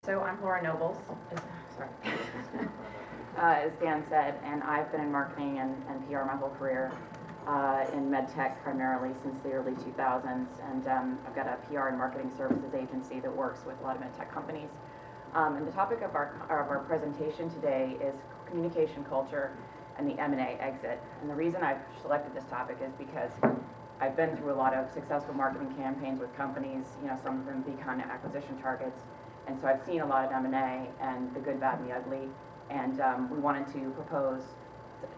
So I'm Laura Nobles, sorry, as Dan said, and I've been in marketing and PR my whole career, in med tech primarily since the early 2000s, and I've got a PR and marketing services agency that works with a lot of med tech companies. And the topic of our presentation today is communication culture and the M&A exit. And the reason I've selected this topic is because I've been through a lot of successful marketing campaigns with companies, some of them become acquisition targets. And so I've seen a lot of M&A and the good, bad, and the ugly, and we wanted to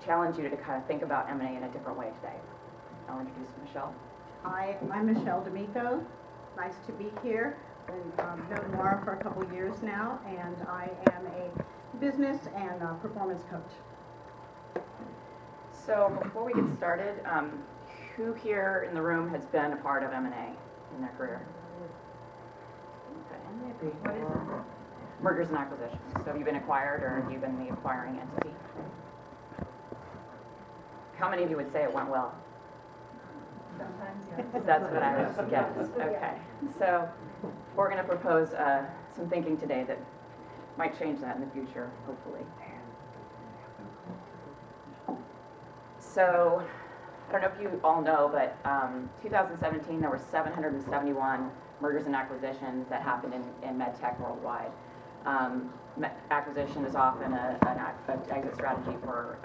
challenge you to kind of think about M&A in a different way today. I'll introduce Michele. Hi, I'm Michele D'Amico. Nice to be here. I've known Laura for a couple of years now, and I am a business and performance coach. So before we get started, who here in the room has been a part of M&A in their career? What is it? Mergers and acquisitions. So have you been acquired, or have you been the acquiring entity? How many of you would say it went well? Sometimes, yeah. That's what I would guess. Okay. So we're going to propose some thinking today that might change that in the future, hopefully. So I don't know if you all know, but 2017 there were 771 mergers and acquisitions that happened in med tech worldwide. Acquisition is often an exit strategy for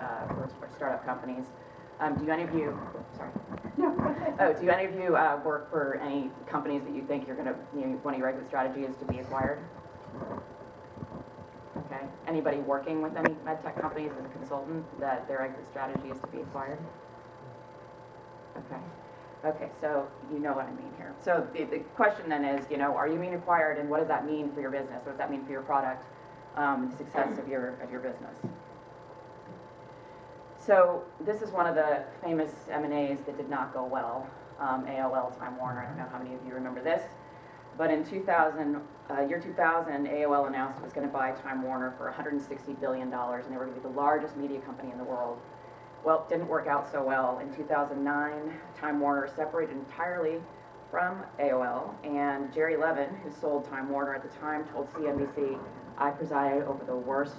startup companies. Do any of you, sorry. No. Oh, do any of you work for any companies that you think you're going to, one of your exit strategies is to be acquired? Okay. Anybody working with any med tech companies as a consultant that their exit strategy is to be acquired? Okay. Okay, so you know what I mean here. So the question then is, are you being acquired, and what does that mean for your business? What does that mean for your product, the success of your business? So this is one of the famous M&As that did not go well. AOL, Time Warner. I don't know how many of you remember this, but in year 2000, AOL announced it was going to buy Time Warner for $160 billion, and they were going to be the largest media company in the world. Well, it didn't work out so well. In 2009, Time Warner separated entirely from AOL, and Jerry Levin, who sold Time Warner at the time, told CNBC, "I presided over the worst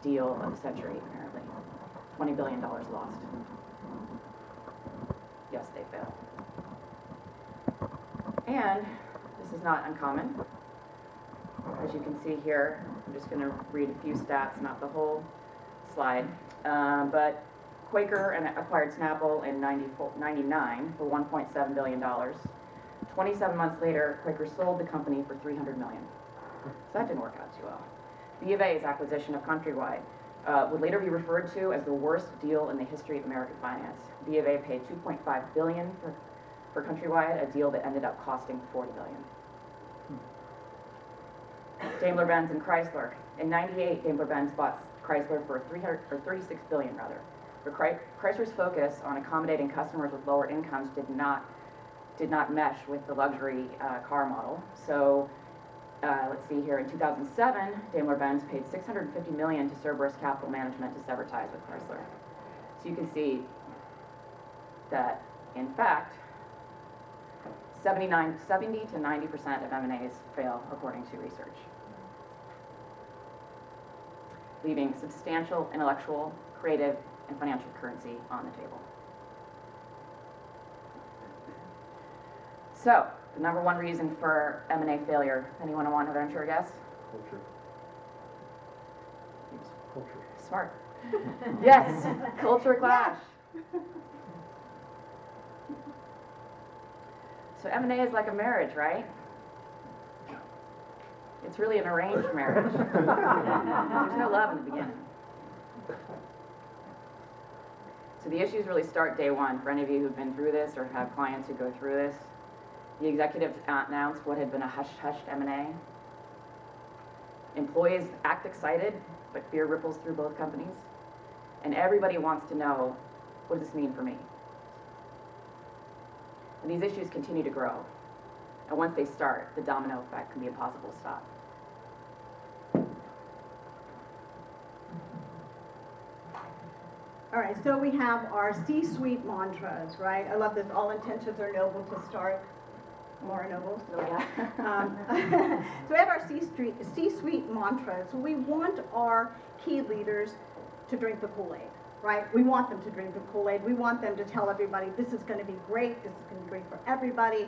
deal of the century," apparently. $20 billion lost. Yes, they failed. And this is not uncommon. As you can see here, I'm just going to read a few stats, not the whole slide, but Quaker acquired Snapple in '99 for $1.7 billion. 27 months later, Quaker sold the company for $300 million. So that didn't work out too well. B of A's acquisition of Countrywide would later be referred to as the worst deal in the history of American finance. B of A paid $2.5 billion for Countrywide, a deal that ended up costing $40 billion. Daimler-Benz and Chrysler. In '98, Daimler-Benz bought Chrysler for $36 billion rather. Chrysler's focus on accommodating customers with lower incomes did not mesh with the luxury car model. So let's see here. In 2007, Daimler-Benz paid $650 million to Cerberus Capital Management to sever ties with Chrysler. So you can see that, in fact, 70 to 90% of M&As fail, according to research, leaving substantial intellectual, creative, and financial currency on the table. So, the number one reason for M&A failure, anyone want to venture a guess? Culture. Culture. Smart. Yes, culture clash. So M&A is like a marriage, right? It's really an arranged marriage. There's no love in the beginning. So the issues really start day one. For any of you who've been through this or have clients who go through this, the executives announced what had been a hush-hushed M&A. Employees act excited, but fear ripples through both companies. And everybody wants to know, what does this mean for me? And these issues continue to grow. And once they start, the domino effect can be impossible to stop. All right, so we have our C-suite mantras, right? I love this. All intentions are noble to start. Laura Nobles. So, yeah. So we have our C-suite mantras. We want our key leaders to drink the Kool-Aid, right? We want them to drink the Kool-Aid. We want them to tell everybody, this is going to be great. This is going to be great for everybody.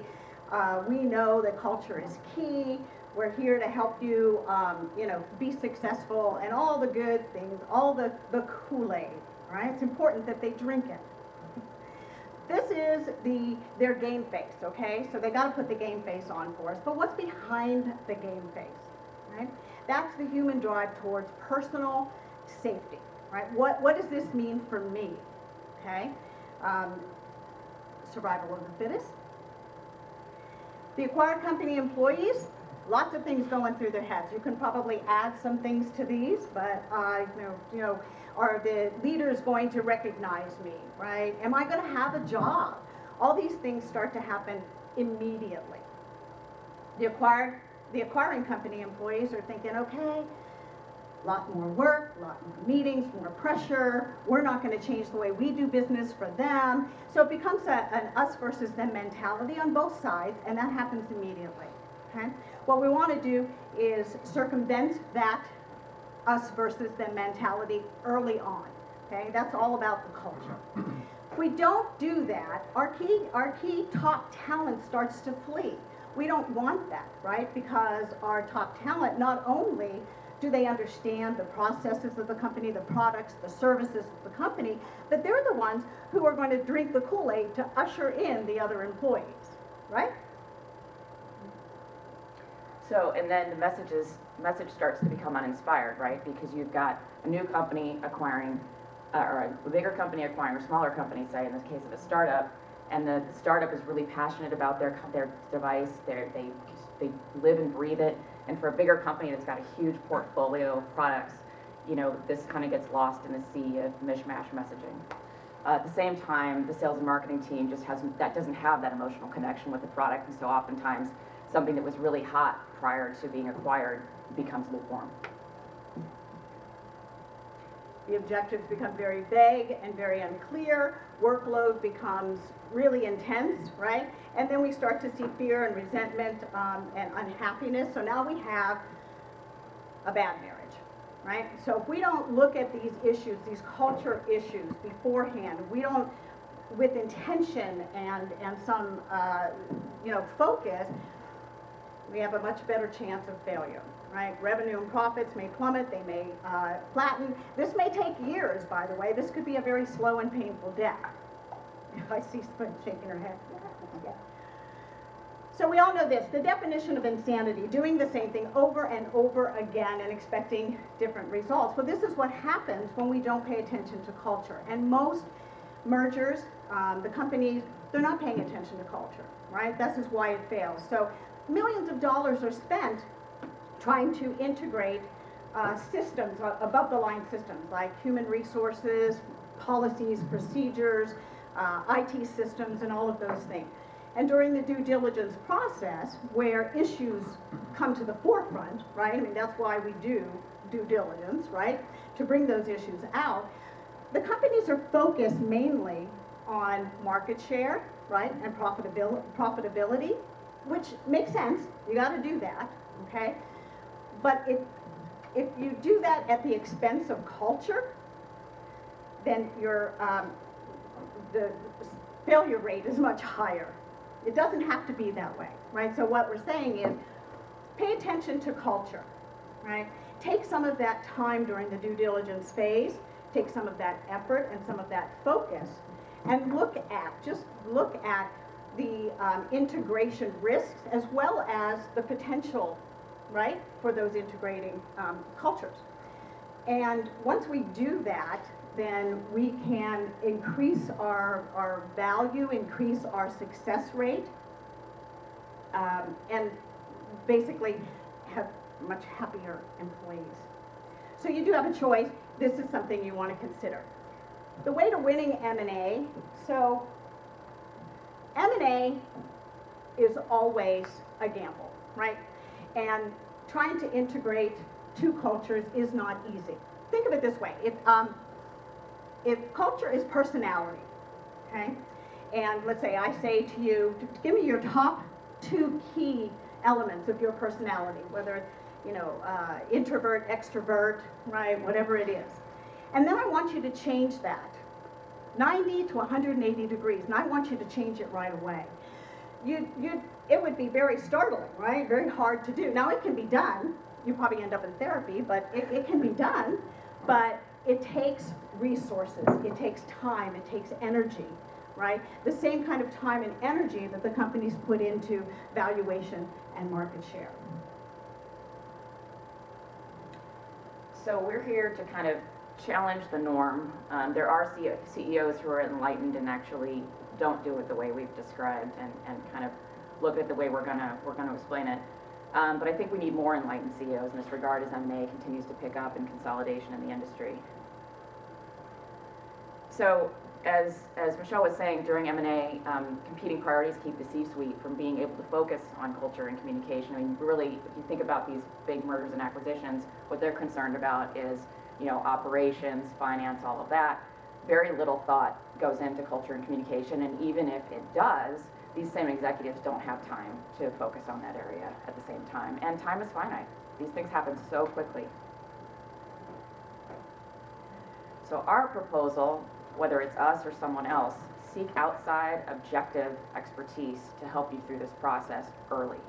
We know that culture is key. We're here to help you, you know, be successful and all the good things, all the Kool-Aid, right? It's important that they drink it. This is their game face, okay? So they got to put the game face on for us. But what's behind the game face, right? That's the human drive towards personal safety, right? What does this mean for me, okay? Survival of the fittest. The acquired company employees, lots of things going through their heads. You can probably add some things to these, but you know, are the leaders going to recognize me, right? Am I going to have a job? All these things start to happen immediately. The acquiring company employees are thinking, okay, a lot more work, a lot more meetings, more pressure. We're not going to change the way we do business for them. So it becomes an us versus them mentality on both sides, and that happens immediately. Okay? What we want to do is circumvent that us versus them mentality early on. Okay? That's all about the culture. If we don't do that, our key top talent starts to flee. We don't want that, right? Because our top talent, not only do they understand the processes of the company, the products, the services of the company, but they're the ones who are going to drink the Kool-Aid to usher in the other employees, right? So, and then the message starts to become uninspired, right? Because you've got a new company acquiring, or a bigger company acquiring a smaller company, say in the case of a startup, and the startup is really passionate about their device, they live and breathe it, and for a bigger company that's got a huge portfolio of products, you know, this kind of gets lost in the sea of mishmash messaging. At the same time, the sales and marketing team just doesn't have that emotional connection with the product, and so oftentimes something that was really hot prior to being acquired becomes lukewarm. The objectives become very vague and very unclear. Workload becomes really intense, right? And then we start to see fear and resentment and unhappiness. So now we have a bad marriage, right? So if we don't look at these issues, these culture issues beforehand, we don't, with intention and some, you know, focus, we have a much better chance of failure, right? Revenue and profits may plummet, they may flatten. This may take years, by the way. This could be a very slow and painful death. I see someone shaking her head. Yeah. So we all know this, the definition of insanity, doing the same thing over and over again and expecting different results. Well, this is what happens when we don't pay attention to culture. And most mergers, the companies, they're not paying attention to culture, right? This is why it fails. So millions of dollars are spent trying to integrate systems, above-the-line systems like human resources, policies, procedures, IT systems, and all of those things. And during the due diligence process, where issues come to the forefront, right? I mean, that's why we do due diligence, right? To bring those issues out. The companies are focused mainly on market share, right? And profitability, which makes sense. You got to do that, okay? But if you do that at the expense of culture, then your the failure rate is much higher. It doesn't have to be that way, right? So what we're saying is pay attention to culture, right? Take some of that time during the due diligence phase, take some of that effort and some of that focus, and just look at the integration risks as well as the potential, right, for those integrating cultures. And once we do that, then we can increase our value, increase our success rate, and basically have much happier employees. So you do have a choice. This is something you want to consider. The way to winning M&A, so M&A is always a gamble, right? And trying to integrate two cultures is not easy. Think of it this way. If culture is personality, okay? And let's say I say to you, give me your top two key elements of your personality, whether, introvert, extrovert, right, whatever it is. And then I want you to change that 90 to 180 degrees, and I want you to change it right away. It would be very startling, right? Very hard to do. Now it can be done. You probably end up in therapy, but it can be done. But it takes resources. It takes time. It takes energy, right? The same kind of time and energy that the companies put into valuation and market share. So we're here to kind of challenge the norm. There are CEOs who are enlightened and actually don't do it the way we've described and kind of look at the way we're gonna explain it. But I think we need more enlightened CEOs in this regard as M&A continues to pick up in consolidation in the industry. So as Michele was saying, during M&A, competing priorities keep the C-suite from being able to focus on culture and communication. I mean, really, if you think about these big mergers and acquisitions, what they're concerned about is, operations, finance, all of that. Very little thought goes into culture and communication, and even if it does, these same executives don't have time to focus on that area at the same time. And time is finite. These things happen so quickly. So our proposal, whether it's us or someone else, seek outside objective expertise to help you through this process early.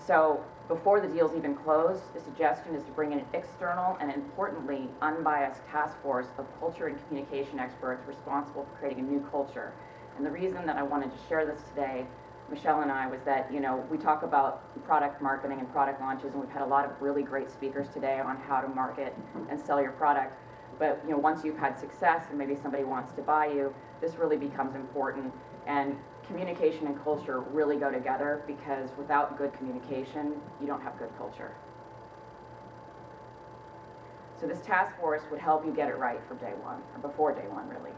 So before the deal's even closed, the suggestion is to bring in an external and, importantly, unbiased task force of culture and communication experts responsible for creating a new culture. And the reason that I wanted to share this today, Michele and I, was that, we talk about product marketing and product launches, and we've had a lot of really great speakers today on how to market and sell your product. But, once you've had success and maybe somebody wants to buy you, this really becomes important. And communication and culture really go together, because without good communication, you don't have good culture. So this task force would help you get it right from day one, or before day one, really.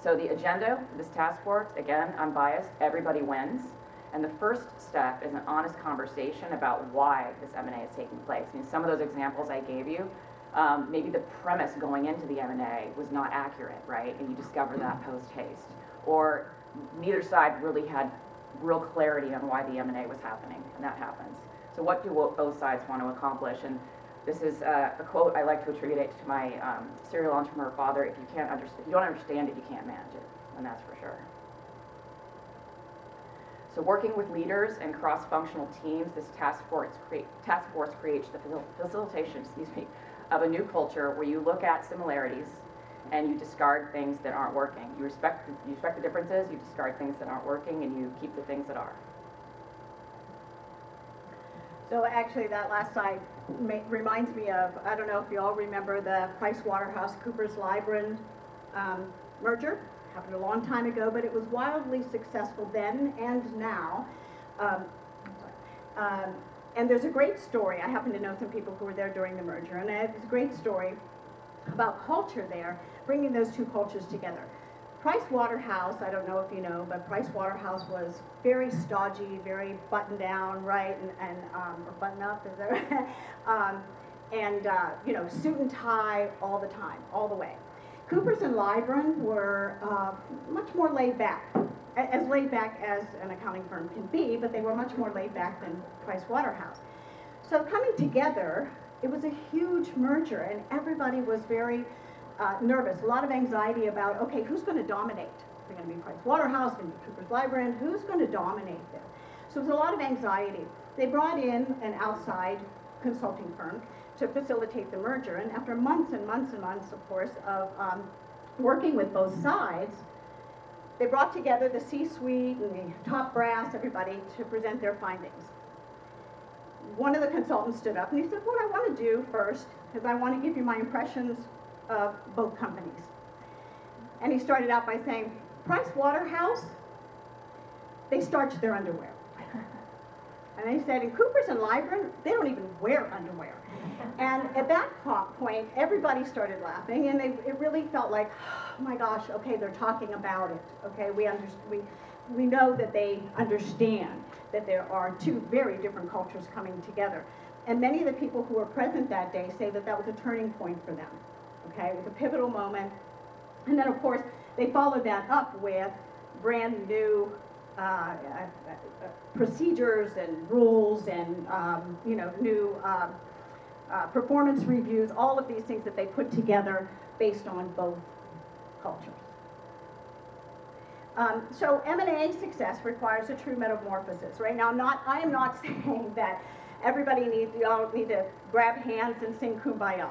So the agenda for this task force, again, unbiased, everybody wins. And the first step is an honest conversation about why this M&A is taking place. I mean, some of those examples I gave you, maybe the premise going into the M&A was not accurate, right? And you discover that post-haste. Or neither side really had real clarity on why the M&A was happening, and that happens. So what do both sides want to accomplish? And this is a quote I like to attribute it to my serial entrepreneur father: if you don't understand it, you can't manage it, and that's for sure. So working with leaders and cross-functional teams, this task force creates the facilitation, of a new culture where you look at similarities and you discard things that aren't working. You respect the differences, you discard things that aren't working, and you keep the things that are. So actually that last slide reminds me of, I don't know if you all remember the PricewaterhouseCoopers-Lybrand merger. Happened a long time ago, but it was wildly successful then and now. And there's a great story. I happen to know some people who were there during the merger, and it's a great story about culture there, bringing those two cultures together. Pricewaterhouse, I don't know if you know, but Pricewaterhouse was very stodgy, very buttoned down, right, or button up, is that right? Suit and tie all the time, all the way. Coopers and Lybrand were much more laid back, as laid back as an accounting firm can be, but they were much more laid back than Pricewaterhouse. So coming together, it was a huge merger, and everybody was very nervous. A lot of anxiety about, okay, who's going to dominate? They're going to be Pricewaterhouse, going to be Coopers-Lybrand. Who's going to dominate them? So there was a lot of anxiety. They brought in an outside consulting firm to facilitate the merger, and after months and months and months, of course, of working with both sides, they brought together the C-suite and the top brass, everybody, to present their findings. One of the consultants stood up and he said, what I want to do first is I want to give you my impressions of both companies. And he started out by saying, Pricewaterhouse, they starch their underwear. And he said, in Coopers and Lybrand, they don't even wear underwear. And at that point, everybody started laughing, and it really felt like, oh my gosh, okay, they're talking about it. Okay, we know that they understand that there are two very different cultures coming together. And many of the people who were present that day say that that was a turning point for them. Okay, it was a pivotal moment. And then, of course, they followed that up with brand new procedures and rules and you know, new performance reviews, all of these things that they put together based on both cultures. So M&A success requires a true metamorphosis. Right now, I am not saying that everybody you all need to grab hands and sing Kumbaya,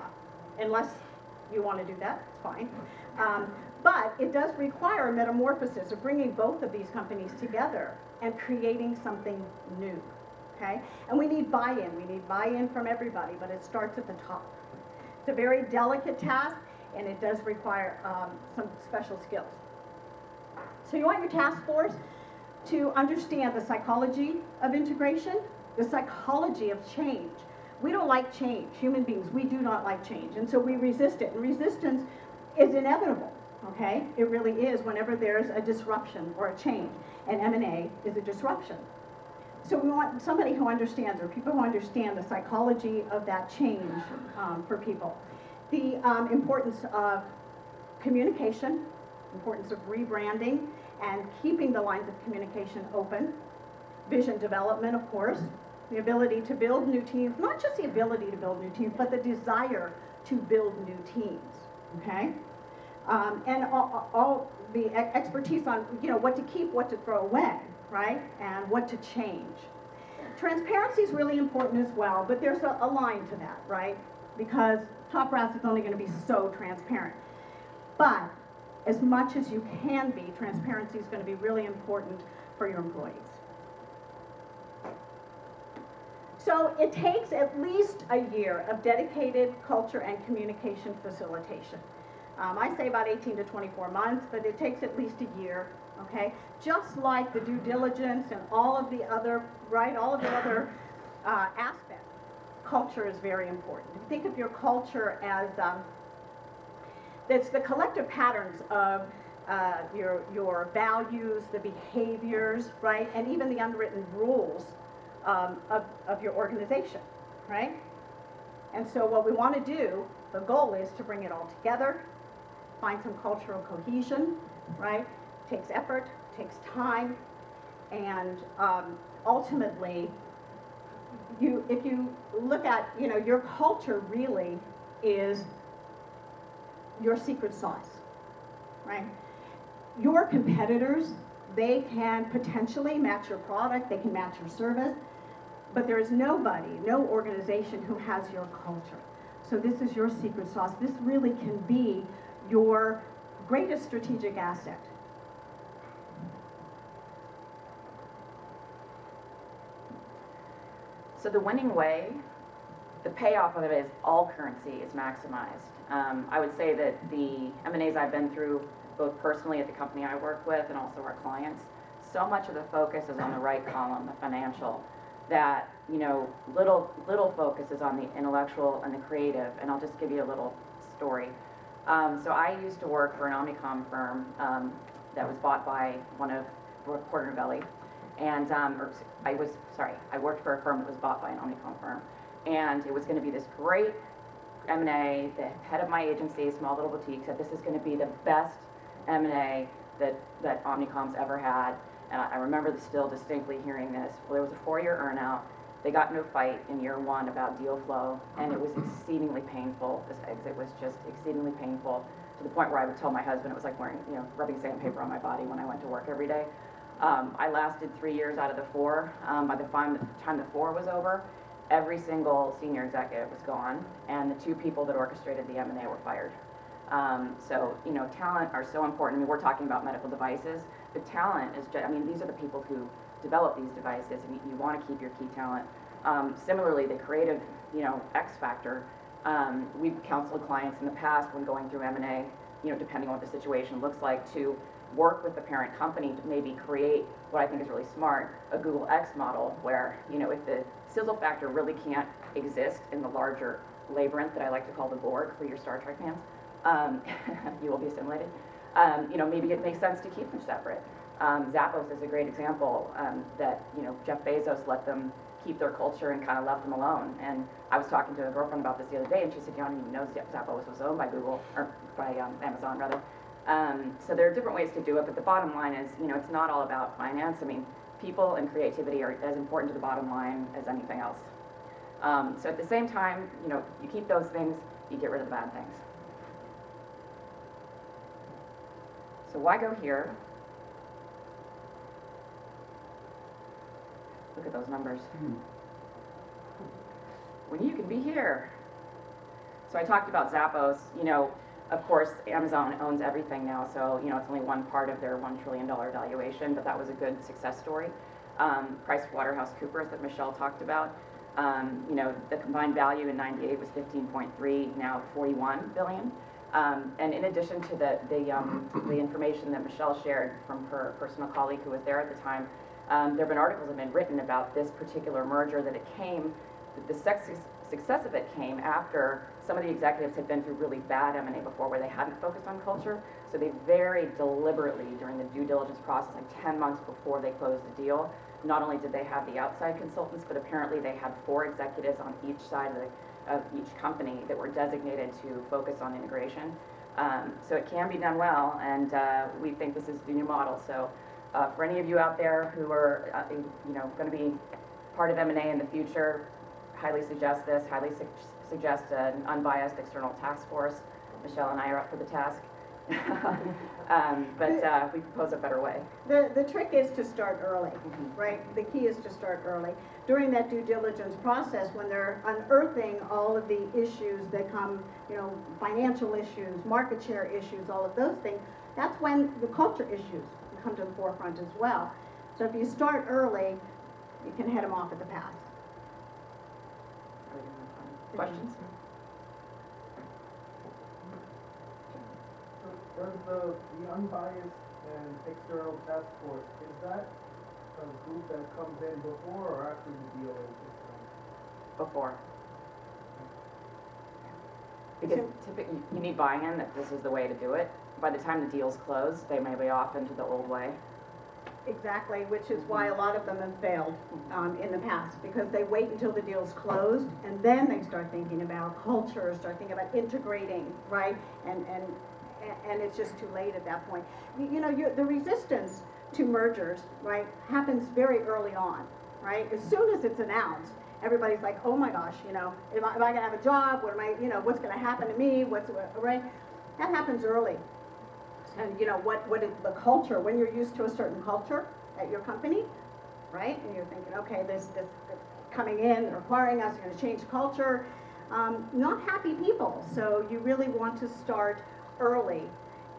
unless you want to do that, it's fine. But it does require a metamorphosis of bringing both of these companies together and creating something new, okay? And we need buy-in. We need buy-in from everybody, but it starts at the top. It's a very delicate task, and it does require some special skills. So you want your task force to understand the psychology of integration, the psychology of change. We don't like change. Human beings, we do not like change, and so we resist it. And resistance is inevitable, okay? It really is whenever there's a disruption or a change, and M&A is a disruption. So we want somebody who understands, or people who understand the psychology of that change for people. The importance of communication, importance of rebranding and keeping the lines of communication open. Vision development, of course. The ability to build new teams, not just the ability to build new teams, but the desire to build new teams, okay? And all the expertise on, you know, what to keep, what to throw away, right? And what to change. Transparency is really important as well, but there's a line to that, right? Because top brass is only going to be so transparent. But as much as you can be, transparency is going to be really important for your employees. So it takes at least a year of dedicated culture and communication facilitation. I say about 18 to 24 months, but it takes at least a year, okay? Just like the due diligence and all of the other, right, all of the other aspects, culture is very important. Think of your culture as it's the collective patterns of your values, the behaviors, right, and even the unwritten rules of your organization, right? And so what we want to do, the goal is to bring it all together, find some cultural cohesion, right? Takes effort, takes time, and ultimately, if you look at, you know, your culture really is your secret sauce, right? Your competitors, they can potentially match your product, they can match your service, but there is nobody, no organization who has your culture. So this is your secret sauce. This really can be your greatest strategic asset. So the winning way, the payoff of it is all currency is maximized. I would say that the M&As I've been through, both personally at the company I work with and also our clients, so much of the focus is on the right column, the financial, that, you know, little focus is on the intellectual and the creative. And I'll just give you a little story. So I used to work for an Omnicom firm that was bought by one of Porter Novelli. And I worked for a firm that was bought by an Omnicom firm. And it was going to be this great M&A. The head of my agency, small little boutique, said this is going to be the best M&A that Omnicom's ever had. And I remember still distinctly hearing this. Well, there was a 4-year earnout. They got into a fight in year 1 about deal flow, and it was exceedingly painful. This exit was just exceedingly painful, to the point where I would tell my husband it was like wearing, you know, rubbing sandpaper on my body when I went to work every day. I lasted 3 years out of the 4. By the time the 4 was over, every single senior executive was gone, and the 2 people that orchestrated the M&A were fired. So, you know, talent are so important. I mean, we're talking about medical devices, but talent is just, I mean, these are the people who develop these devices, and you want to keep your key talent. Similarly, the creative, you know, X factor, we've counseled clients in the past when going through M&A, you know, depending on what the situation looks like, to work with the parent company to maybe create what I think is really smart, a Google X model, where, you know, if the sizzle factor really can't exist in the larger labyrinth that I like to call the Borg for your Star Trek fans, you will be assimilated. You know, maybe it makes sense to keep them separate. Zappos is a great example that, you know, Jeff Bezos let them keep their culture and kind of left them alone. And I was talking to a girlfriend about this the other day, and she said, "You don't even know Zappos was owned by Google, or by Amazon rather." So there are different ways to do it, but the bottom line is, you know, it's not all about finance. I mean, people and creativity are as important to the bottom line as anything else. So at the same time, you know, you keep those things, you get rid of the bad things. So why go here? Look at those numbers. When you can be here. So I talked about Zappos. You know, of course, Amazon owns everything now, so, you know, it's only one part of their $1 trillion valuation, but that was a good success story. PricewaterhouseCoopers that Michele talked about, you know, the combined value in '98 was 15.3, now 41 billion. And in addition to the information that Michele shared from her personal colleague who was there at the time, there have been articles that have been written about this particular merger, that it came, the success of it came after some of the executives had been through really bad M&A before where they hadn't focused on culture. So they very deliberately, during the due diligence process, like 10 months before they closed the deal, not only did they have the outside consultants, but apparently they had 4 executives on each side of each company that were designated to focus on integration. So it can be done well, and we think this is the new model. So for any of you out there who are you know, going to be part of M&A in the future, highly suggest this, highly suggest an unbiased external task force. Michele and I are up for the task. But we propose a better way. The trick is to start early, right? The key is to start early. During that due diligence process, when they're unearthing all of the issues that come, you know, financial issues, market share issues, all of those things, that's when the culture issues come to the forefront as well. So if you start early, you can head them off at the pass. Questions? Does the unbiased and external task force, is that a group that comes in before or after the deal is done? Before. Because typically you need buy-in that this is the way to do it. By the time the deal's closed, they may be off into the old way. Exactly, which is why a lot of them have failed in the past, because they wait until the deal's closed and then they start thinking about culture, start thinking about integrating, right? And it's just too late at that point. You know, the resistance to mergers, right, happens very early on, right? As soon as it's announced, everybody's like, oh my gosh, you know, am I gonna have a job? What am I, you know, what's gonna happen to me? Right? That happens early. And you know, what is the culture, when you're used to a certain culture at your company, right? And you're thinking, okay, this coming in, requiring us, you're gonna change culture. Not happy people, so you really want to start early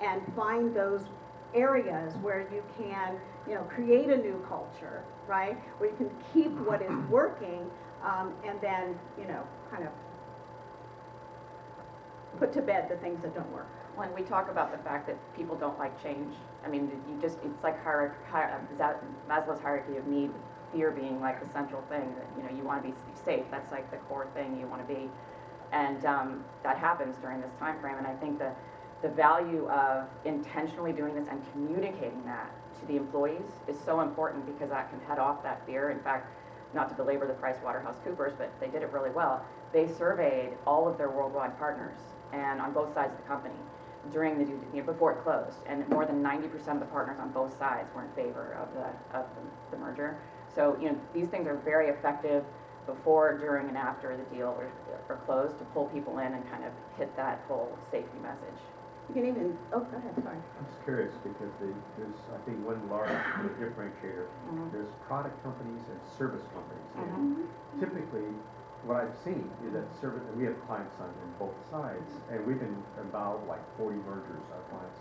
and find those areas where you can, you know, create a new culture, right? Where you can keep what is working and then, you know, kind of put to bed the things that don't work. When we talk about the fact that people don't like change, I mean, it's like Maslow's hierarchy of need, fear being like the central thing, that, you know, you want to be safe. That's like the core thing you want to be. And that happens during this time frame. And I think the value of intentionally doing this and communicating that to the employees is so important, because that can head off that fear. In fact, not to belabor the PricewaterhouseCoopers, but they did it really well. They surveyed all of their worldwide partners, and on both sides of the company, during the before it closed, and more than 90% of the partners on both sides were in favor of the merger. So, you know, these things are very effective before, during, and after the deal are closed, to pull people in and kind of hit that whole safety message. You can even, oh, go ahead, sorry. I'm just curious, because there's, I think, one large differentiator. There's product companies and service companies. And typically, what I've seen is that service, and we have clients on both sides, and we've been involved like 40 mergers, our clients.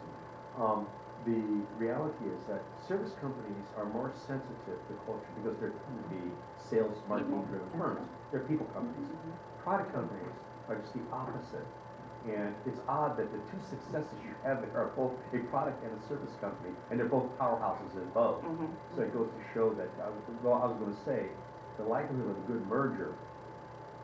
The reality is that service companies are more sensitive to culture because they're tend to be sales, marketing-driven firms. They're people companies. Product companies are just the opposite. And it's odd that the two successes you have are both a product and a service company, and they're both powerhouses in both. So it goes to show that, I was going to say, the likelihood of a good merger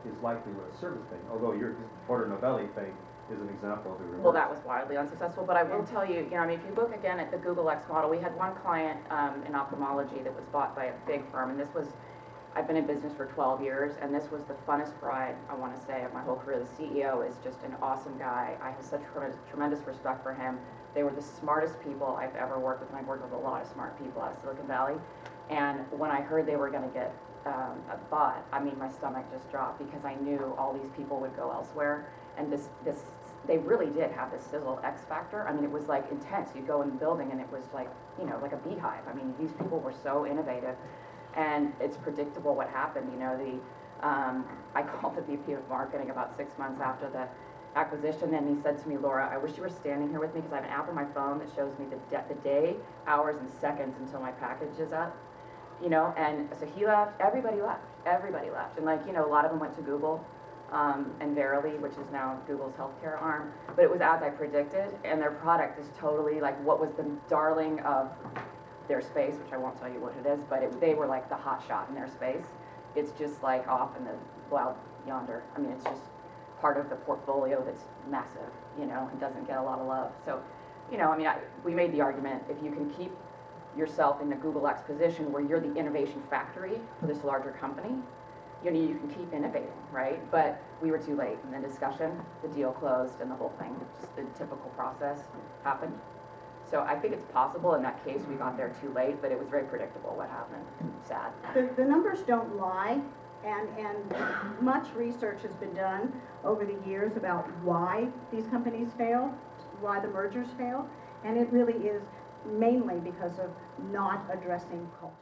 is likely with a service thing, although your Porter Novelli thing is an example of the reverse. Well, that was wildly unsuccessful, but I will tell you, you know, I mean, if you look again at the Google X model, we had one client in ophthalmology that was bought by a big firm, and this was, I've been in business for 12 years, and this was the funnest ride, I want to say, of my whole career. The CEO is just an awesome guy. I have such tremendous respect for him. They were the smartest people I've ever worked with, and I've worked with a lot of smart people out of Silicon Valley. And when I heard they were going to get bought, I mean, my stomach just dropped because I knew all these people would go elsewhere. And they really did have this sizzle X factor. I mean, it was like intense. You'd go in the building and it was like, you know, like a beehive. I mean, these people were so innovative, and it's predictable what happened. You know, I called the VP of marketing about 6 months after the acquisition, and he said to me, Laura, I wish you were standing here with me because I have an app on my phone that shows me the day, hours, and seconds until my package is up. You know, and so he left, everybody left. And like, you know, a lot of them went to Google. And Verily, which is now Google's healthcare arm, but it was as I predicted, and their product is totally like what was the darling of their space, which I won't tell you what it is, but they were like the hot shot in their space. It's just like off in the wild yonder. I mean, it's just part of the portfolio that's massive, you know, and doesn't get a lot of love. So, you know, I mean, we made the argument, if you can keep yourself in the Google X position where you're the innovation factory for this larger company, you know, you can keep innovating, right? But we were too late in the discussion. The deal closed and the whole thing, just the typical process happened. So I think it's possible in that case we got there too late, but it was very predictable what happened. Sad. The numbers don't lie, and much research has been done over the years about why these companies fail, why the mergers fail, and it really is mainly because of not addressing culture.